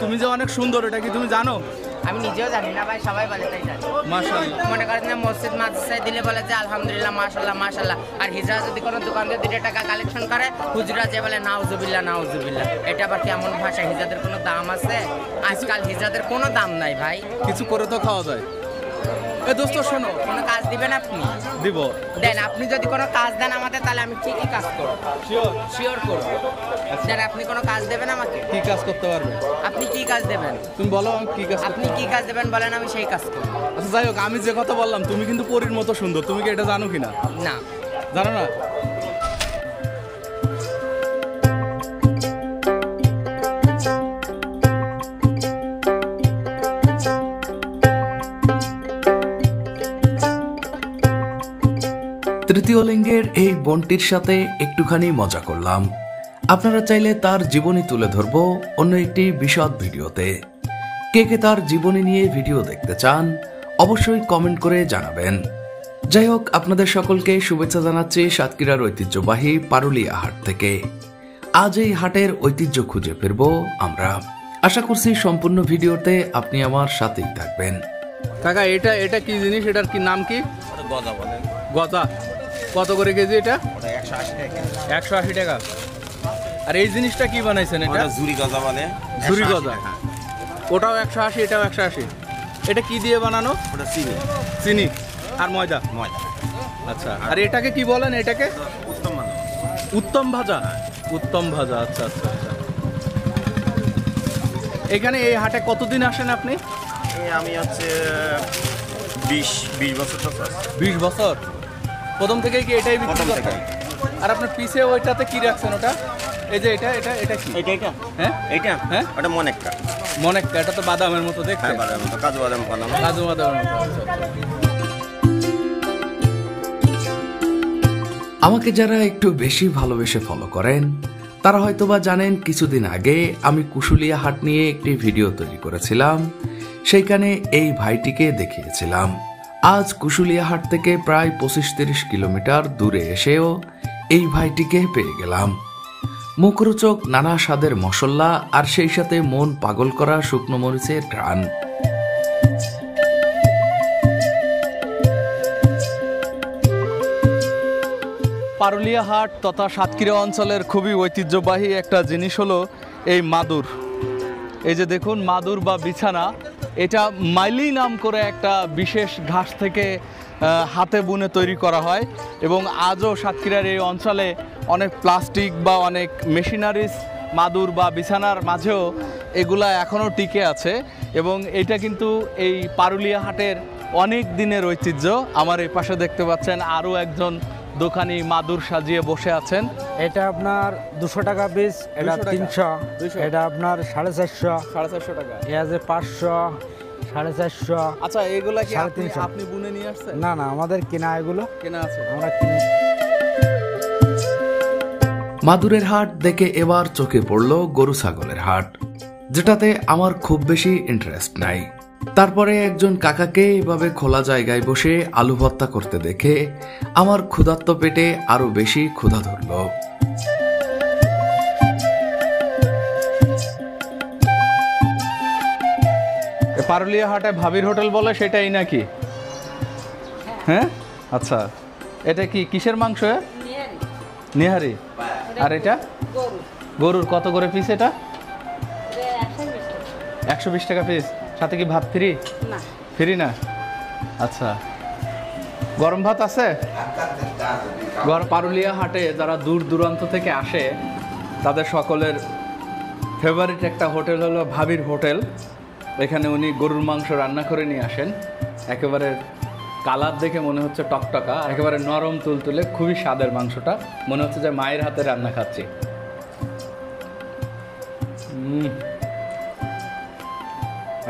তুমি যে অনেক সুন্দর, এটা কি তুমি জানো? আমি নিজেও জানি না ভাই, সবাই বলে তাই জানি। মাশাআল্লাহ। মনে করেন যে মসজিদ মাদ্রাসায় দিলে বলে যে আলহামদুলিল্লাহ মাশাআল্লাহ মাশাআল্লাহ, আর হিজড়া যদি কোনো দোকান দিয়ে 2 টাকা কালেকশন করে হুজুরা যে বলে নাউজুবিল্লাহ নাউজুবিল্লাহ। এটা আবার কেমন ভাষা? হিজড়াদের কোনো দাম আছে? আজকাল হিজড়াদের কোনো দাম নাই ভাই। কিছু করে তো খাওয়া যায়। এ দোস্ত শোনো, কোনো কাজ দিবেন আপনি? দিব। দেন, আপনি যদি কোনো কাজ দেন আমাদের, তাহলে আমি কি কি কাজ করব? শিওর শিওর করব। দেন, আপনি কোনো কাজ দেবেন আমাকে? কি কাজ করতে পারবে? আপনি কি কাজ দেবেন? তুমি বলো আমি কি কাজ করতে আপনি কি কাজ দেবেন বলেন, আমি সেই কাজ করব। আচ্ছা যাই হোক, আমি যে কথা বললাম, তুমি কিন্তু পরীর মতো সুন্দর, তুমি কি এটা জানো কিনা? না। জানো না? তৃতীয় লিঙ্গের এই বোনটির সাথে একটুখানি মজা করলাম। আপনারা চাইলে তার জীবনী তুলে ধরব অন্য একটি বিশদ ভিডিওতে। কে কে তার জীবনী নিয়ে ভিডিও দেখতে চান অবশ্যই কমেন্ট করে জানাবেন। যাই হোক, আপনাদের সকলকে শুভেচ্ছা জানাচ্ছি সাতক্ষীরার ঐতিহ্যবাহী পারুলিয়া হাট থেকে। আজ এই হাটের ঐতিহ্য খুঁজে ফিরব আমরা। আশা করছি সম্পূর্ণ ভিডিওতে আপনি আমার সাথেই থাকবেন। কাকা, এটা এটা কি জিনিস? এটার কি নাম কি? গজা বলে। গজা কত করে কেজি এটা? 180 টাকা। 180 টাকা। আর এই জিনিসটা কি বানাইছেন? এটা ঝুরি গজা বলে। ঝুরি গজা। ওটাও 180, এটাও 180। এটা কি দিয়ে বানানো? ওটা চিনি। চিনি আর ময়দা। ময়দা। আচ্ছা, আর এটাকে কি বলেন? এটাকে উত্তম মানে। উত্তম ভাজা। উত্তম ভাজা, আচ্ছা আচ্ছা আচ্ছা। এখানে এই হাটে কতদিন আসেন আপনি? আমি হচ্ছে 20 বছর। 20 বছর। প্রথম থেকেই কি এটাই বিক্রি প্রথম করতেন? থেকেই। আর আপনার পিছে ওইটাতে কি রাখছেন? ওটা এই যে এটা এটা এটা কি? এটা হ্যাঁ এইটা হ্যাঁ, ওটা মনেকটা। মনেকটা। এটা তো বাদামের মতো দেখতে। হ্যাঁ, বাদামের মতো, কাজু বাদাম বানানো। কাজু বাদামের মতো। আচ্ছা, আচ্ছা। আমাকে যারা একটু বেশি ভালোবেসে ফলো করেন তারা হয়তোবা জানেন কিছুদিন আগে আমি কুশুলিয়া হাট নিয়ে একটি ভিডিও তৈরি করেছিলাম। সেইখানে এই ভাইটিকে দেখিয়েছিলাম। আজ কুশুলিয়া হাট থেকে প্রায় 25-30 কিলোমিটার দূরে এসেও এই ভাইটিকে পেয়ে গেলাম। মুখরোচক নানা স্বাদের মশলা আর সেই সাথে মন পাগল করা শুকনো মরিচের ঘ্রাণ। পারুলিয়া হাট তথা সাতক্ষীরা অঞ্চলের খুবই ঐতিহ্যবাহী একটা জিনিস হলো এই মাদুর। এই যে দেখুন, মাদুর বা বিছানা, এটা মাইলি নাম করে একটা বিশেষ ঘাস থেকে হাতে বুনে তৈরি করা হয়। এবং আজও সাতক্ষীরার এই অঞ্চলে অনেক প্লাস্টিক বা অনেক মেশিনারিজ মাদুর বা বিছানার মাঝেও এগুলা এখনও টিকে আছে। এবং এটা কিন্তু এই পারুলিয়া হাটের অনেক দিনের ঐতিহ্য। আমার এই পাশে দেখতে পাচ্ছেন আরও একজন দোকানি মাদুর সাজিয়ে বসে আছেন। এটা আপনার 200 টাকা পিস, এটা 200 টাকা। 300, 200 এটা আপনার 450, 450 টাকা। এ আছে 500, 450। আচ্ছা, এগুলা কি 350। আপনি বুনে নিয়ে আসছেন? না না, আমাদের কেনা এগুলো, কেনা আছে। আমরা কিনি। মাদুরের হাট দেখে এবার চোখে পড়ল গরু ছাগলের হাট, যেটাতে আমার খুব বেশি ইন্টারেস্ট নাই। তারপরে একজন কাকাকে এভাবে খোলা জায়গায় বসে আলু ভর্তা করতে দেখে আমার ক্ষুধার্ত পেটে আরো বেশি ক্ষুধা ধরল। পারুলিয়া হাটে ভাবির হোটেল বলে, সেটাই নাকি? হ্যাঁ, আচ্ছা। এটা কি কিসের মাংস? নিহারি। আর এটা গরুর। কত করে পিস এটা? 120 টাকা পিস। সাথে কি ভাত ফ্রি? ফ্রি না। আচ্ছা, গরম ভাত আছে? পারুলিয়া হাটে যারা দূর দূরান্ত থেকে আসে তাদের সকলের ফেভারিট একটা হোটেল হলো ভাবির হোটেল। এখানে উনি গরুর মাংস রান্না করে নিয়ে আসেন। একেবারে কালার দেখে মনে হচ্ছে টকটকা, একেবারে নরম তুলতুলে, খুবই স্বাদের মাংসটা। মনে হচ্ছে যে মায়ের হাতে রান্না খাচ্ছি।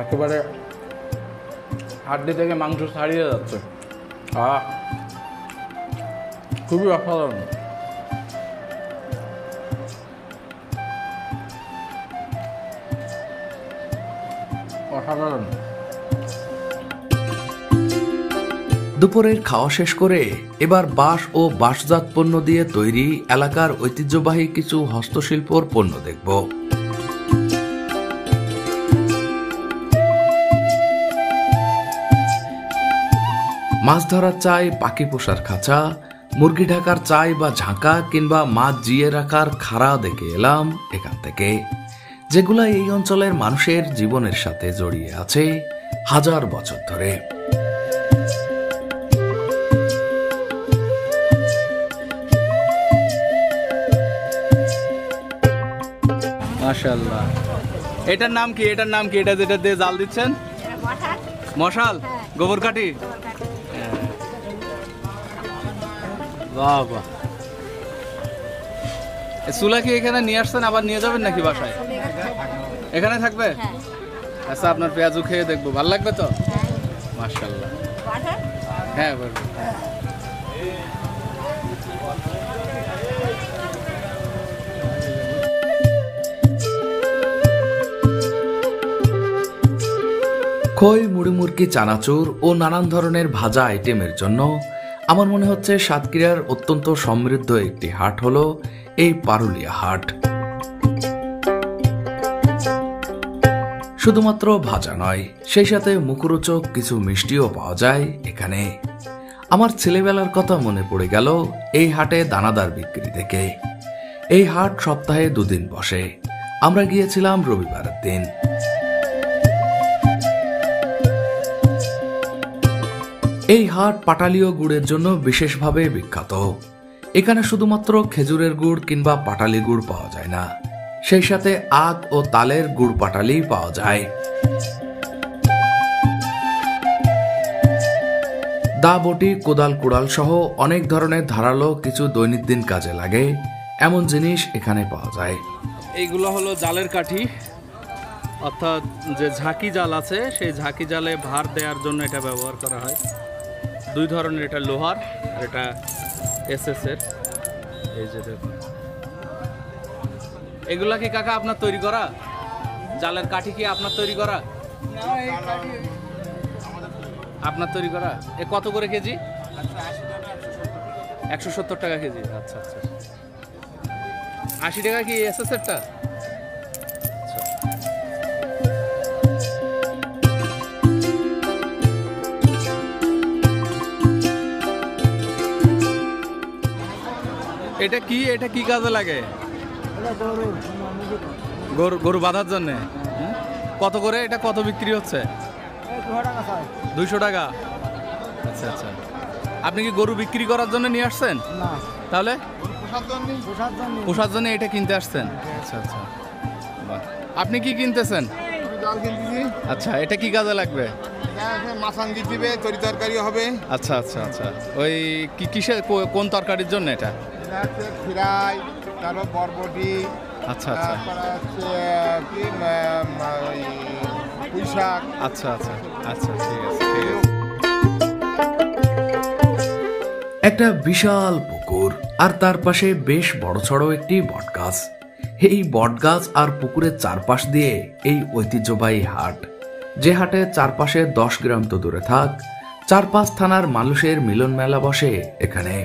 একেবারে হাড্ডি থেকে মাংস ছাড়িয়ে যাচ্ছে। খুবই অসাধারণ। অসাধারণ। দুপুরের খাওয়া শেষ করে এবার বাঁশ ও বাঁশজাত পণ্য দিয়ে তৈরি এলাকার ঐতিহ্যবাহী কিছু হস্তশিল্পর পণ্য দেখব। মাছ ধরার চাই, পাখি পোষার খাঁচা, মুরগি ঢাকার চাই বা ঝাঁকা কিংবা মাছ জিয়ে রাখার খাড়া দেখে এলাম এখান থেকে, যেগুলো এই অঞ্চলের মানুষের জীবনের সাথে জড়িয়ে আছে হাজার বছর ধরে। মাশাআল্লাহ। এটার নাম কি? এটার নাম কি? এটা যেটা দিয়ে জাল দিচ্ছেন? মশাল, গোবর কাঠি। বাহ বাহ। চুলা কি এখানে নিয়ে আসছেন, আবার নিয়ে যাবেন নাকি বাসায়? এখানে থাকবে? আচ্ছা, আপনার পেঁয়াজু খেয়ে দেখবো, ভালো লাগবে তো? মাশাআল্লাহ। হ্যাঁ বলবো। খই, মুড়ি, মুরগি, চানাচুর ও নানান ধরনের ভাজা আইটেমের জন্য আমার মনে হচ্ছে সাতক্ষীরার অত্যন্ত সমৃদ্ধ একটি হাট হলো এই পারুলিয়া হাট। শুধুমাত্র ভাজা নয়, সেই সাথে মুখরোচক কিছু মিষ্টিও পাওয়া যায় এখানে। আমার ছেলেবেলার কথা মনে পড়ে গেল এই হাটে দানাদার বিক্রি থেকে। এই হাট সপ্তাহে 2 দিন বসে। আমরা গিয়েছিলাম রবিবারের দিন। এই হাট পাটালি ও গুড়ের জন্য বিশেষভাবে বিখ্যাত। এখানে শুধুমাত্র খেজুরের গুড় কিংবা পাটালি গুড় পাওয়া যায় না, সেই সাথে আখ ও তালের গুড় পাটালি পাওয়া যায়। দা, বটি, কোদাল, কুড়াল সহ অনেক ধরনের ধারালো কিছু দৈনন্দিন কাজে লাগে এমন জিনিস এখানে পাওয়া যায়। এইগুলো হলো জালের কাঠি, অর্থাৎ যে ঝাঁকি জাল আছে সেই ঝাঁকি জালে ভার দেওয়ার জন্য এটা ব্যবহার করা হয়। 2 ধরনের, এটা লোহার আর এটা এসএস এর। এই যে দেখুন, এগুলা কি কাকা আপনার তৈরি করা? জালের কাঠি কি আপনার তৈরি করা? আপনার তৈরি করা। এ কত করে কেজি? 170 টাকা কেজি। আচ্ছা আচ্ছা। 80 টাকা কি এসএস এরটা? এটা কি? এটা কি কাজে লাগে? গরু বাঁধার জন্য। কত করে এটা? কত বিক্রি হচ্ছে? 200 টাকা। আচ্ছা আচ্ছা। আপনি কি গরু বিক্রি করার জন্য নিয়ে আসছেন? না, তাহলে পোষার জন্য এটা কিনতে আসছেন? আচ্ছা আচ্ছা। বাহ। আপনি কি কিনতেছেন? আচ্ছা, এটা কি কাজে লাগবে? মাছাঙ্গি দিবে, তরি তরকারি হবে। আচ্ছা আচ্ছা আচ্ছা। ওই কি কিসের কোন তরকারির জন্য এটা? ফ্রাই, তারপর বরবটি। আচ্ছা আচ্ছা। তারপরে হচ্ছে কি পুঁই শাক। আচ্ছা আচ্ছা আচ্ছা, ঠিক আছে ঠিক আছে। একটা বিশাল পুকুর আর তার পাশে বেশ বড়সড় একটি বটগাছ। এই বটগাছ আর পুকুরের চারপাশ দিয়ে এই ঐতিহ্যবাহী হাট, যে হাটে চারপাশে 10 গ্রাম তো দূরে থাক, 4-5 থানার মানুষের মিলন মেলা বসে এখানে।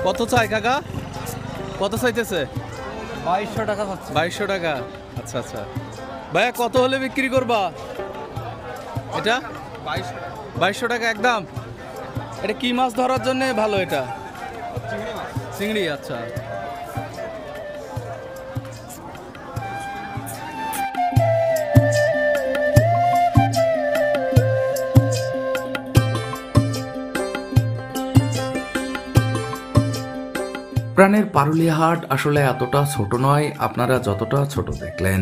কত চাই কাকা? কত চাইতেছে? 2200 টাকা পাচ্ছে। 2200 টাকা। আচ্ছা আচ্ছা। ভাইয়া কত হলে বিক্রি করবা এটা? 2200 টাকা একদম। এটা কি মাছ ধরার জন্য ভালো? এটা চিংড়ি। আচ্ছা। প্রাণের পারুলিয়া হাট আসলে এতটা ছোট নয় আপনারা যতটা ছোট দেখলেন।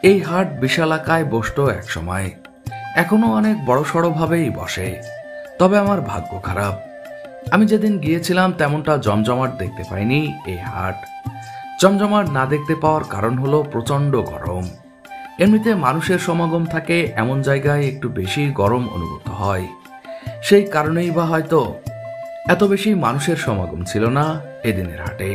এই হাট বিশালাকায় বসতো এক সময়, এখনো অনেক বড়সড় ভাবেই বসে। তবে আমার ভাগ্য খারাপ, আমি যেদিন গিয়েছিলাম তেমনটা জমজমাট দেখতে পাইনি এই হাট। জমজমাট না দেখতে পাওয়ার কারণ হলো প্রচন্ড গরম। এমনিতে মানুষের সমাগম থাকে এমন জায়গায় একটু বেশি গরম অনুভূত হয়, সেই কারণেই বা হয়তো এত বেশি মানুষের সমাগম ছিল না এদিনের হাটে।